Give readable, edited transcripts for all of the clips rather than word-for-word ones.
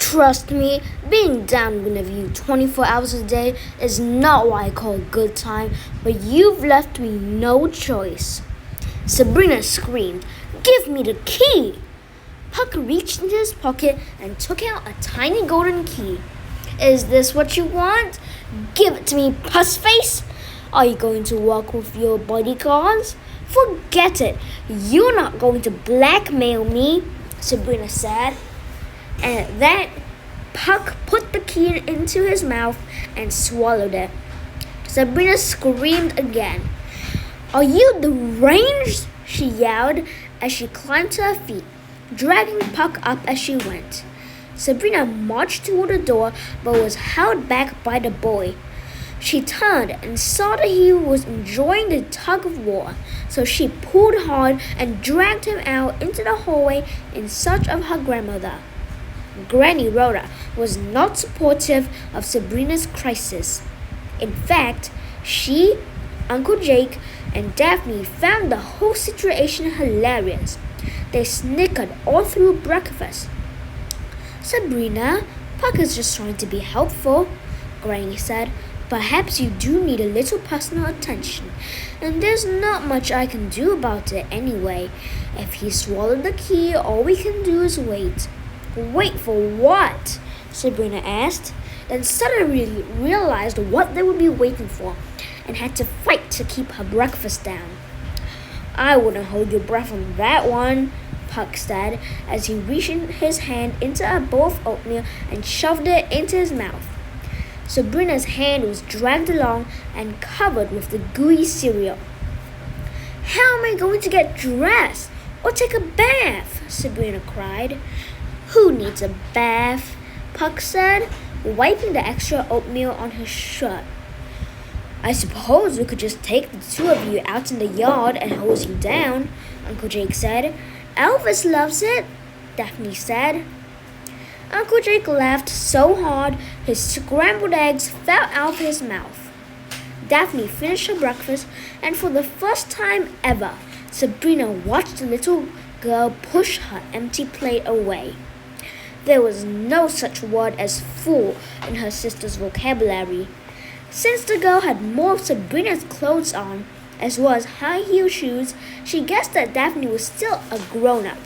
Trust me, being down with you 24 hours a day is not what I call a good time, but you've left me no choice. Sabrina screamed, "Give me the key!" Puck reached into his pocket and took out a tiny golden key. "Is this what you want? Give it to me, pussface! Are you going to walk with your bodyguards? Forget it! You're not going to blackmail me," Sabrina said. And at that, Puck put the key into his mouth and swallowed it. Sabrina screamed again. "Are you deranged?" she yelled as she climbed to her feet, dragging Puck up as she went. Sabrina marched toward the door but was held back by the boy. She turned and saw that he was enjoying the tug of war, so she pulled hard and dragged him out into the hallway in search of her grandmother. Granny Rhoda was not supportive of Sabrina's crisis. In fact, she, Uncle Jake, and Daphne found the whole situation hilarious. They snickered all through breakfast. "Sabrina, Puck is just trying to be helpful," Granny said. "Perhaps you do need a little personal attention, and there's not much I can do about it anyway. If he swallowed the key, all we can do is wait." "Wait for what?" Sabrina asked, then suddenly realized what they would be waiting for and had to fight to keep her breakfast down. "I wouldn't hold your breath on that one," Puck said as he reached his hand into a bowl of oatmeal and shoved it into his mouth. Sabrina's hand was dragged along and covered with the gooey cereal. "How am I going to get dressed or take a bath?" Sabrina cried. "Who needs a bath?" Puck said, wiping the extra oatmeal on his shirt. "I suppose we could just take the two of you out in the yard and hose you down," Uncle Jake said. "Elvis loves it," Daphne said. Uncle Jake laughed so hard his scrambled eggs fell out of his mouth. Daphne finished her breakfast, and for the first time ever, Sabrina watched the little girl push her empty plate away. There was no such word as fool in her sister's vocabulary. Since the girl had more of Sabrina's clothes on, as well as high-heeled shoes, she guessed that Daphne was still a grown-up.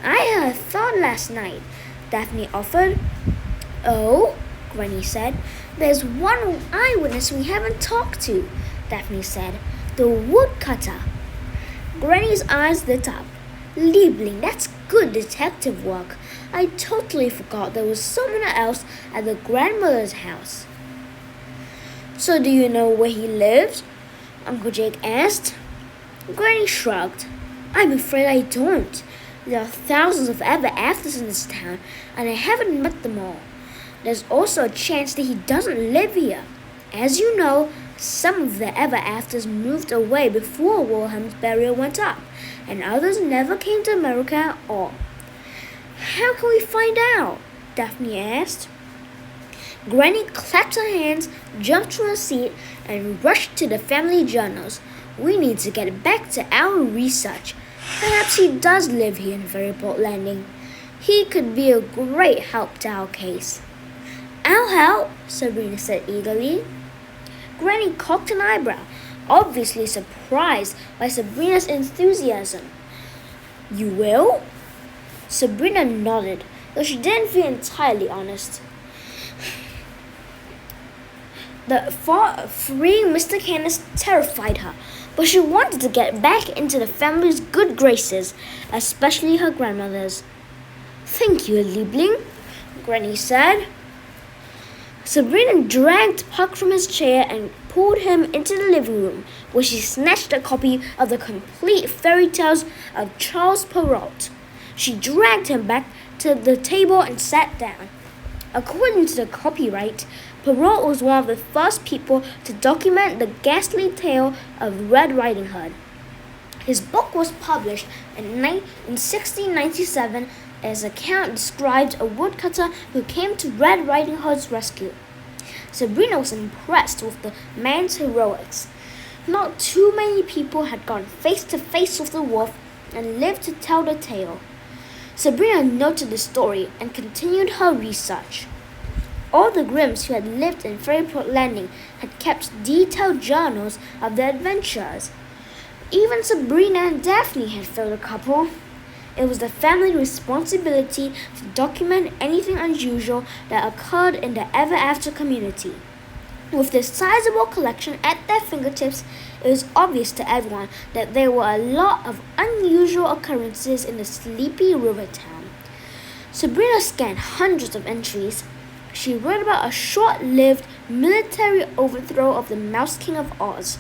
"I had a thought last night," Daphne offered. "Oh?" Granny said. "There's one eyewitness we haven't talked to," Daphne said. "The woodcutter." Granny's eyes lit up. "Liebling, that's good detective work. I totally forgot there was someone else at the grandmother's house." "So do you know where he lived?" Uncle Jake asked. Granny shrugged. "I'm afraid I don't. There are thousands of ever-afters in this town, and I haven't met them all. There's also a chance that he doesn't live here. As you know, some of the ever-afters moved away before Wilhelm's burial went up, and others never came to America at all." "How can we find out?" Daphne asked. Granny clapped her hands, jumped from her seat, and rushed to the family journals. "We need to get back to our research. Perhaps he does live here in Ferryport Landing. He could be a great help to our case." "I'll help," Sabrina said eagerly. Granny cocked an eyebrow, obviously surprised by Sabrina's enthusiasm. "You will?" Sabrina nodded, though she didn't feel entirely honest. The thought of freeing Mr. Canis terrified her, but she wanted to get back into the family's good graces, especially her grandmother's. "Thank you, Liebling," Granny said. Sabrina dragged Puck from his chair and pulled him into the living room, where she snatched a copy of the complete fairy tales of Charles Perrault. She dragged him back to the table and sat down. According to the copyright, Perrault was one of the first people to document the ghastly tale of Red Riding Hood. His book was published in 1697. His account described a woodcutter who came to Red Riding Hood's rescue. Sabrina was impressed with the man's heroics. Not too many people had gone face to face with the wolf and lived to tell the tale. Sabrina noted the story and continued her research. All the Grimms who had lived in Fairyport Landing had kept detailed journals of their adventures. Even Sabrina and Daphne had filled a couple. It was the family responsibility to document anything unusual that occurred in the Ever After community. With this sizable collection at their fingertips, it was obvious to everyone that there were a lot of unusual occurrences in the sleepy river town. Sabrina scanned hundreds of entries. She read about a short-lived military overthrow of the Mouse King of Oz.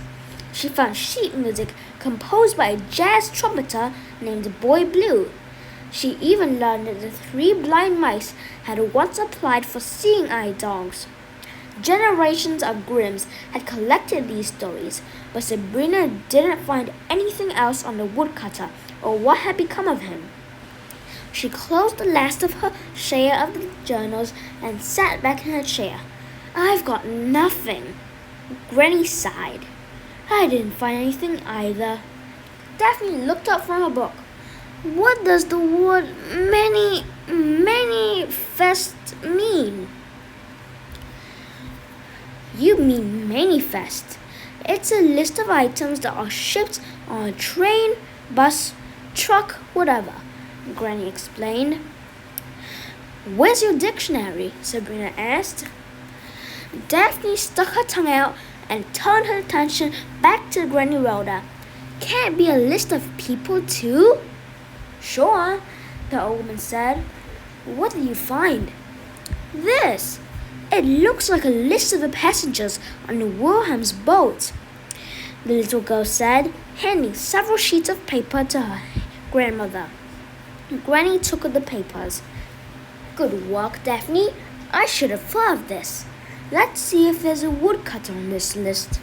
She found sheet music composed by a jazz trumpeter named Boy Blue. She even learned that the 3 blind mice had once applied for seeing-eye dogs. Generations of Grimms had collected these stories, but Sabrina didn't find anything else on the woodcutter or what had become of him. She closed the last of her share of the journals and sat back in her chair. "I've got nothing." Granny sighed. "I didn't find anything either." Daphne looked up from her book. "What does the word manifest mean?" "You mean manifest. It's a list of items that are shipped on a train, bus, truck, whatever," Granny explained. "Where's your dictionary?" Sabrina asked. Daphne stuck her tongue out and turned her attention back to Granny Rhoda. "Can't it be a list of people too?" "Sure," the old woman said. "What did you find?" "This. It looks like a list of the passengers on the Wilhelm's boat," the little girl said, handing several sheets of paper to her grandmother. Granny took the papers. "Good work, Daphne. I should have thought of this. Let's see if there's a woodcutter on this list."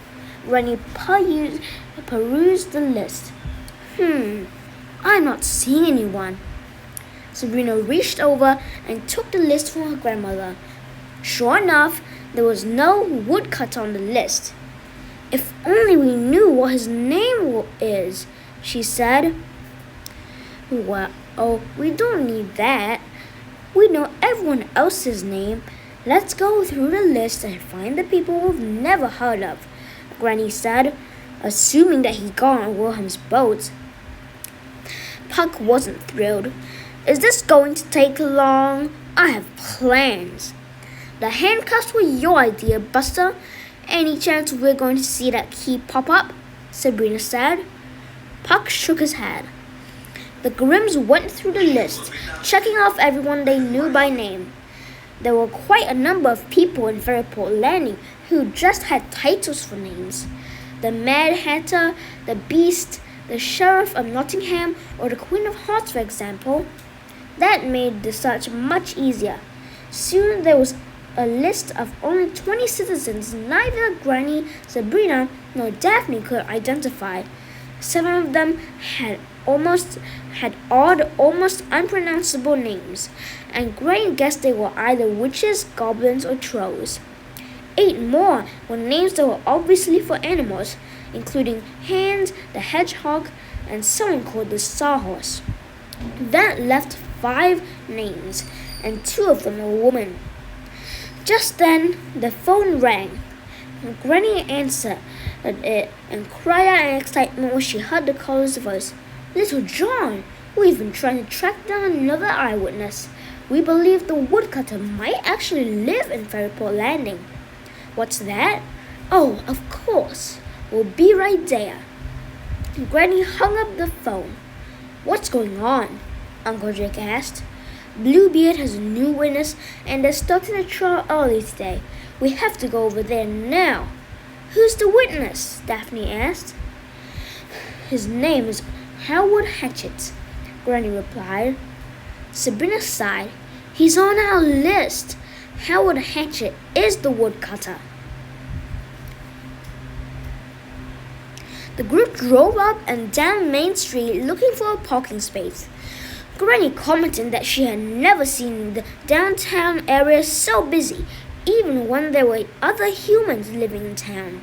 Granny perused the list. I'm not seeing anyone." Sabrina reached over and took the list from her grandmother. Sure enough, there was no woodcutter on the list. "If only we knew what his name is," she said. "Well, we don't need that. We know everyone else's name. Let's go through the list and find the people we've never heard of," Granny said, assuming that he got on Wilhelm's boat. Puck wasn't thrilled. "Is this going to take long? I have plans." "The handcuffs were your idea, Buster. Any chance we're going to see that key pop up?" Sabrina said. Puck shook his head. The Grimms went through the list, checking off everyone they knew by name. There were quite a number of people in Fairyport Landing who just had titles for names. The Mad Hatter, the Beast, the Sheriff of Nottingham, or the Queen of Hearts, for example. That made the search much easier. Soon there was a list of only 20 citizens neither Granny, Sabrina, nor Daphne could identify. 7 of them had odd, almost unpronounceable names, and Granny guessed they were either witches, goblins, or trolls. 8 more were names that were obviously for animals, including Hans the Hedgehog and someone called the Sawhorse. That left 5 names, and 2 of them were women. Just then, the phone rang. Granny answered it and cried out in excitement when she heard the caller's voice. "Little John, we've been trying to track down another eyewitness. We believe the woodcutter might actually live in Fairyport Landing." "What's that?" "Oh, of course. We'll be right there." Granny hung up the phone. "What's going on?" Uncle Jake asked. "Bluebeard has a new witness and they're starting the trial early today. We have to go over there now." "Who's the witness?" Daphne asked. "His name is Howard Hatchett," Granny replied. Sabrina sighed. "He's on our list. Howard Hatchett is the woodcutter." The group drove up and down Main Street looking for a parking space. Granny commented that she had never seen the downtown area so busy, even when there were other humans living in town.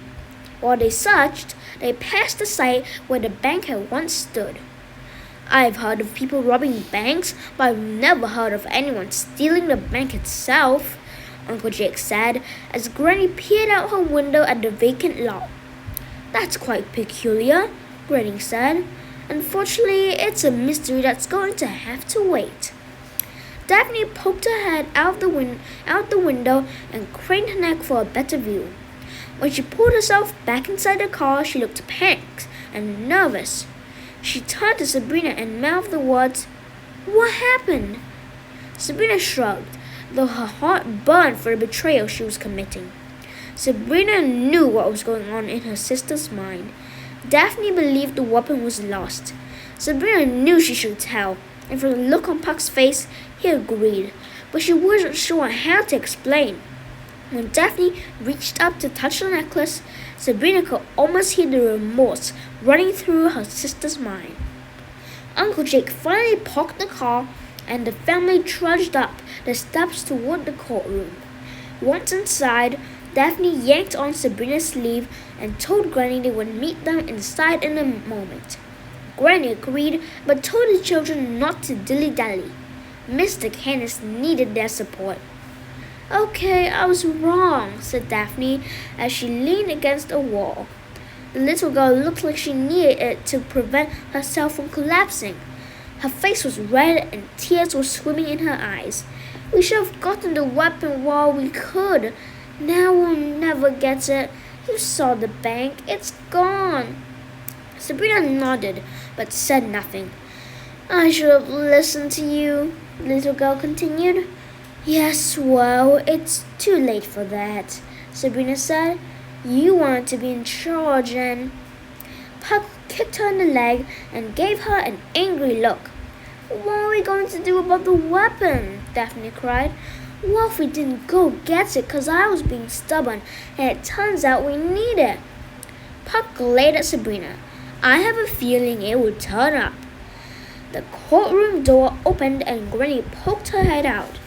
While they searched, they passed the site where the bank had once stood. I've heard of people robbing banks, but I've never heard of anyone stealing the bank itself, Uncle Jake said as Granny peered out her window at the vacant lot. That's quite peculiar, Granny said. Unfortunately, it's a mystery that's going to have to wait. Daphne poked her head out the window and craned her neck for a better view. When she pulled herself back inside the car, she looked panicked and nervous. She turned to Sabrina and mouthed the words, "What happened?" Sabrina shrugged, though her heart burned for the betrayal she was committing. Sabrina knew what was going on in her sister's mind. Daphne believed the weapon was lost. Sabrina knew she should tell, and from the look on Puck's face, he agreed, but she wasn't sure how to explain. When Daphne reached up to touch the necklace, Sabrina could almost hear the remorse running through her sister's mind. Uncle Jake finally parked the car, and the family trudged up the steps toward the courtroom. Once inside, Daphne yanked on Sabrina's sleeve and told Granny they would meet them inside in a moment. Granny agreed, but told the children not to dilly-dally. Mr. Canis needed their support. "Okay, I was wrong," said Daphne as she leaned against a wall. The little girl looked like she needed it to prevent herself from collapsing. Her face was red and tears were swimming in her eyes. "We should have gotten the weapon while we could. Now we'll never get it. You saw the bank. It's gone." Sabrina nodded, but said nothing. "I should have listened to you," the little girl continued. "Yes, well, it's too late for that," Sabrina said. "You wanted to be in charge and—" Puck kicked her in the leg and gave her an angry look. "What are we going to do about the weapon?" Daphne cried. "What if we didn't go get it because I was being stubborn and it turns out we need it?" Puck glared at Sabrina. "I have a feeling it will turn up." The courtroom door opened and Granny poked her head out.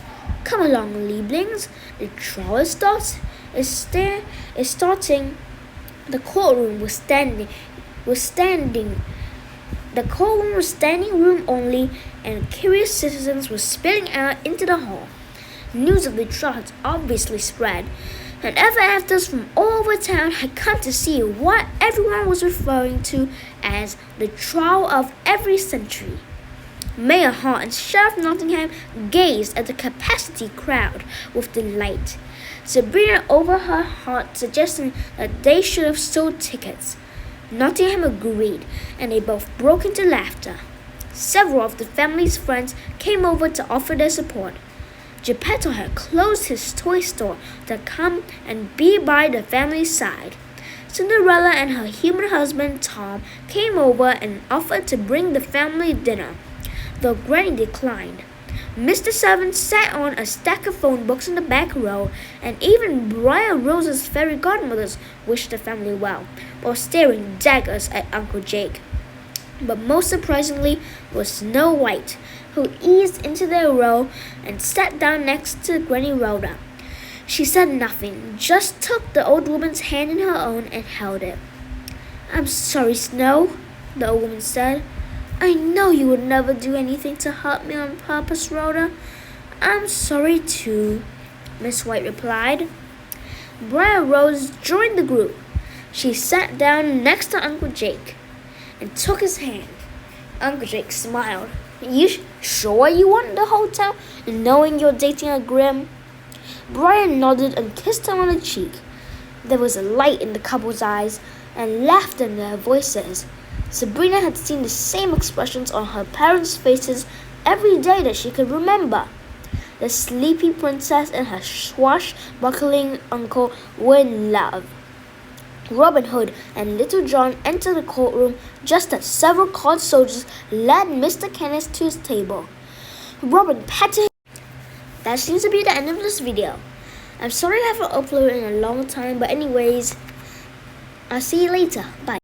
"Come along, Lieblings. The trial is starting." The courtroom was standing room only, and curious citizens were spilling out into the hall. News of the trial had obviously spread, and actors from all over town had come to see what everyone was referring to as the trial of every century. Mayor Hart and Sheriff Nottingham gazed at the capacity crowd with delight. Sabrina overheard Hart suggesting that they should have sold tickets. Nottingham agreed, and they both broke into laughter. Several of the family's friends came over to offer their support. Geppetto had closed his toy store to come and be by the family's side. Cinderella and her human husband Tom came over and offered to bring the family dinner, though Granny declined. Mr. Seven sat on a stack of phone books in the back row, and even Briar Rose's fairy godmothers wished the family well, while staring daggers at Uncle Jake. But most surprisingly was Snow White, who eased into their row and sat down next to Granny Rhoda. She said nothing, just took the old woman's hand in her own and held it. "I'm sorry, Snow," the old woman said. "I know you would never do anything to hurt me on purpose, Rhoda." "I'm sorry too," Miss White replied. Briar Rose joined the group. She sat down next to Uncle Jake and took his hand. Uncle Jake smiled. "You sure you want the hotel, knowing you're dating a Grimm?" Brian nodded and kissed him on the cheek. There was a light in the couple's eyes and laughter in their voices. Sabrina had seen the same expressions on her parents' faces every day that she could remember. The sleepy princess and her swashbuckling uncle were in love. Robin Hood and Little John entered the courtroom just as several court soldiers led Mr. Canis to his table. Robin patted him. That seems to be the end of this video. I'm sorry I haven't uploaded in a long time, but anyways, I'll see you later. Bye.